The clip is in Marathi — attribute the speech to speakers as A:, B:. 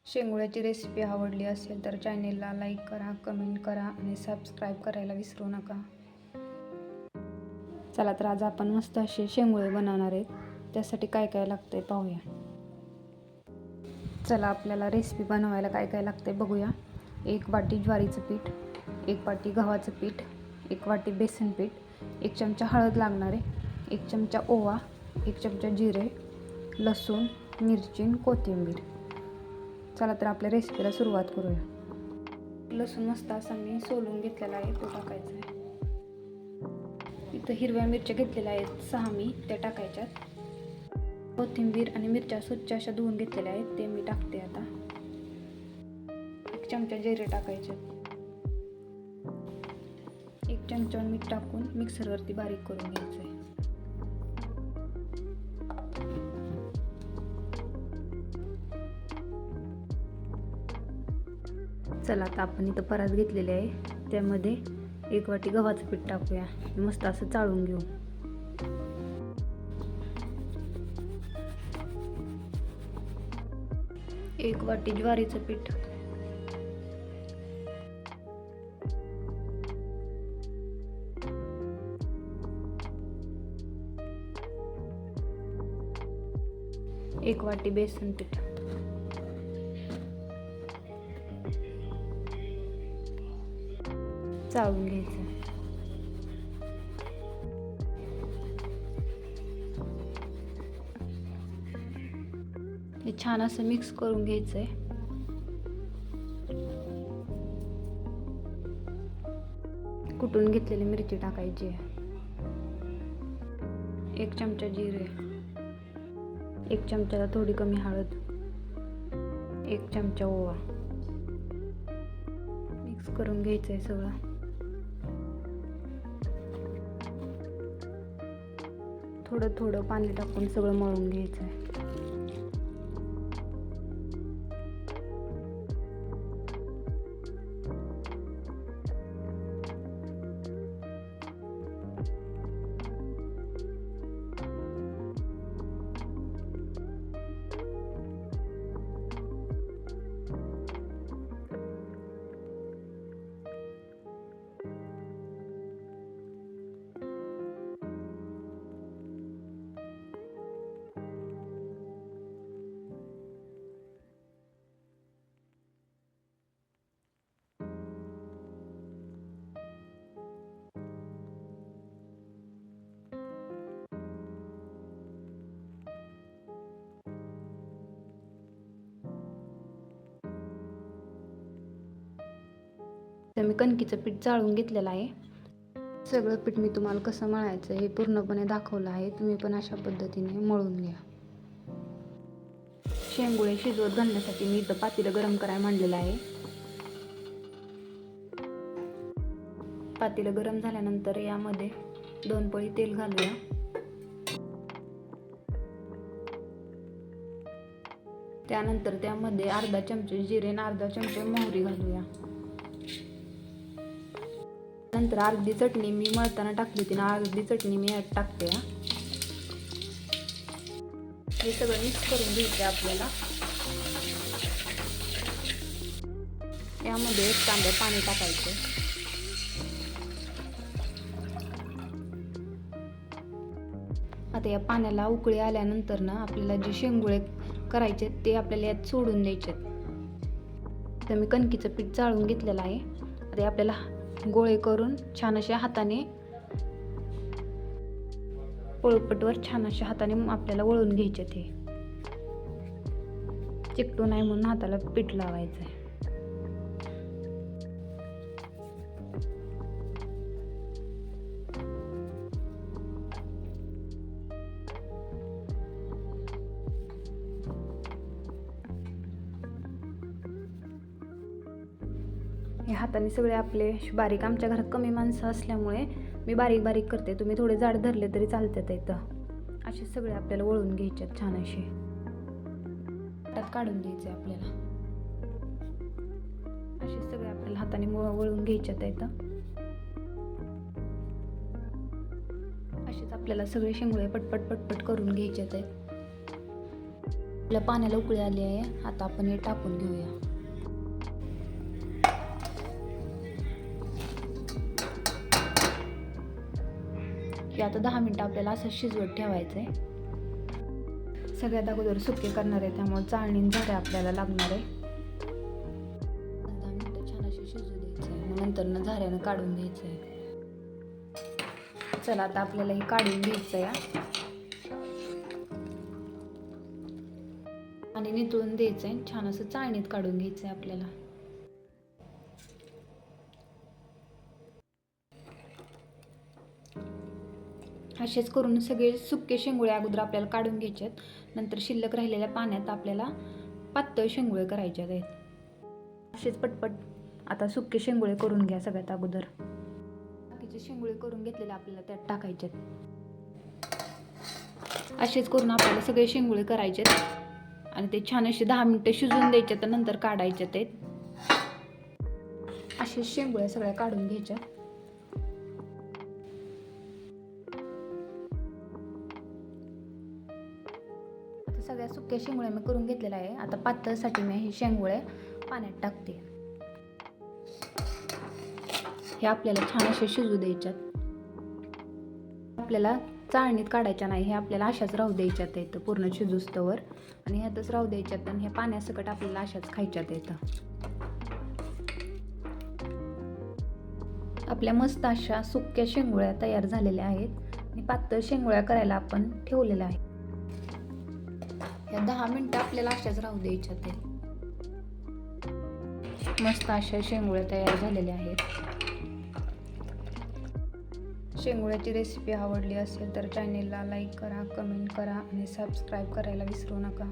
A: शेंगुळ्याची रेसिपी आवडली असेल तर चॅनेलला लाईक करा, कमेंट करा आणि सबस्क्राईब करायला विसरू नका. चला तर आज आपण मस्त असे शेंगुळे बनवणार आहेत. त्यासाठी काय काय लागतंय पाहूया. चला आपल्याला रेसिपी बनवायला काय काय लागतंय बघूया. 1 वाटी ज्वारीचं पीठ, 1 वाटी गव्हाचं पीठ, 1 वाटी बेसन पीठ, 1 चमचा हळद लागणार आहे, 1 चमचा ओवा, 1 चमचा जिरे, लसूण, मिरची, कोथिंबीर. चला तर आपल्या रेसिपीला सुरुवात करूया. लसूण मस्त असा मी सोलून घेतलेला आहे, तो टाकायचा आहे. इथं हिरव्या मिरच्या घेतलेल्या आहेत 6 मी, त्या टाकायच्यात. कोथिंबीर आणि मिरच्या स्वच्छ अशा धुवून घेतलेल्या आहेत, ते मी टाकते आता. 1 चमचा जिरे टाकायचे, 1 चमचा मीठ टाकून मिक्सरवरती बारीक करून घ्यायचं आहे. चला आता आपण इथं परात घेतलेले आहे, त्यामध्ये 1 वाटी गव्हाचं पीठ टाकूया. मस्त असं चाळून घेऊ. 1 वाटी ज्वारीचं पीठ, 1 वाटी बेसन पीठ, चाळून घ्यायचं. हे छान असं मिक्स करून घ्यायचंय. कुटून घेतलेली मिरची टाकायची, 1 चमचा जिरे, 1 चमच्याला थोडी कमी हळद, 1 चमचा ओवा. मिक्स करून घ्यायचंय सगळं. थोडं थोडं पाणी टाकून सगळं मळून घ्यायचं आहे. तर मी कणकीचं पीठ चाळून घेतलेलं आहे. सगळं पीठ मी तुम्हाला कसं मळायचं हे पूर्णपणे दाखवलं आहे. तुम्ही पण अशा पद्धतीने मळून घ्या. शेंगुळे शिजवत घालण्यासाठी मी इथं पातेलं गरम करायला मांडलेलं आहे. पातेलं गरम झाल्यानंतर यामध्ये 2 पळी तेल घालूया. त्यानंतर त्यामध्ये अर्धा चमचा जिरे आणि अर्धा चमचा मोहरी घालूया. नंतर अर्धी चटणी मी मळताना टाकली होती ना, अर्धी चटणी मी टाकते. हे सगळं मिक्स करून घ्यायचं आपल्याला. यामध्ये 1 तांब्या पाणी टाकायचं. आता या पाण्याला उकळी आल्यानंतर ना आपल्याला जे शेंगुळे करायचे ते आपल्याला यात सोडून द्यायचे. तर मी कणकीचं पीठ चाळून घेतलेलं आहे. आता आपल्याला गोळे करून छान अशा हाताने पोळपटवर छान अशा हाताने आपल्याला वळून घ्यायचे. ते चिकटू नाही म्हणून हाताला पीठ लावायचं आहे. हे हाताने सगळे आपले बारीक, आमच्या घरात कमी माणसं असल्यामुळे मी बारीक बारीक करते. तुम्ही थोडे जाड धरले तरी चालतात. इथं असे सगळे आपल्याला वळून घ्यायचे छान असे. त्यात काढून द्यायचे आपल्याला. असे सगळे आपल्याला हाताने वळून घ्यायच्यात. इथं असेच आपल्याला सगळे शेंगुळे पटपट पटपट करून घ्यायचे आहेत. आपल्या पाण्याला उकळी आली आहे. आता आपण हे टाकून घेऊया. हे आता 10 मिनटं आपल्याला असं शिजवत ठेवायचं आहे. सगळ्यात अगोदर सुके करणार आहे, त्यामुळे चाळणी झाऱ्या आपल्याला लागणार आहे. 10 मिनटं छान असे शिजू द्यायचं आहे. मग नंतर झाऱ्यानं काढून घ्यायचं आहे. चला आता आपल्याला हे काढून घ्यायचं आहे आणि नितळून द्यायचं आहे. छान असं चाळणीत काढून घ्यायचं आहे आपल्याला. असेच करून सगळे सुके शेंगुळे अगोदर आपल्याला काढून घ्यायचे आहेत. नंतर शिल्लक राहिलेल्या पाण्यात आपल्याला पातळ शेंगुळे करायचे आहेत. असेच पटपट आता सुके शेंगुळे करून घ्या. सगळ्यात अगोदर बाकीचे शेंगुळे करून घेतलेले आपल्याला त्यात टाकायचे आहेत. असेच करून आपल्याला सगळे शेंगुळे करायचे आहेत आणि ते छान असे 10 मिनटं शिजून द्यायचे, तर नंतर काढायचे आहेत. असे शेंगुळे सगळ्या काढून घ्यायच्या. सगळ्या सुक्या शेंगुळे मी करून घेतलेल्या आहे. आता पातळसाठी मी हे शेंगुळे पाण्यात टाकते. हे आपल्याला छान असे शिजू द्यायच्यात. आपल्याला चाळणीत काढायच्या नाही, हे आपल्याला अशाच राहू द्यायच्यात येतं पूर्ण शिजूस्तवर. आणि ह्यातच राहू द्यायच्यात आणि ह्या पाण्यासकट आपल्याला अशाच खायच्यात येतं. आपल्या मस्त अशा सुक्या शेंगुळ्या तयार झालेल्या आहेत आणि पातळ शेंगुळ्या करायला आपण ठेवलेल्या आहेत. या 10 मिनटं आपल्याला अशाच राहू द्यायच्या. ते मस्त अशा शेंगुळ्या तयार झालेल्या आहेत. शेंगुळ्याची रेसिपी आवडली असेल तर चॅनेलला लाईक करा, कमेंट करा आणि सबस्क्राईब करायला विसरू नका.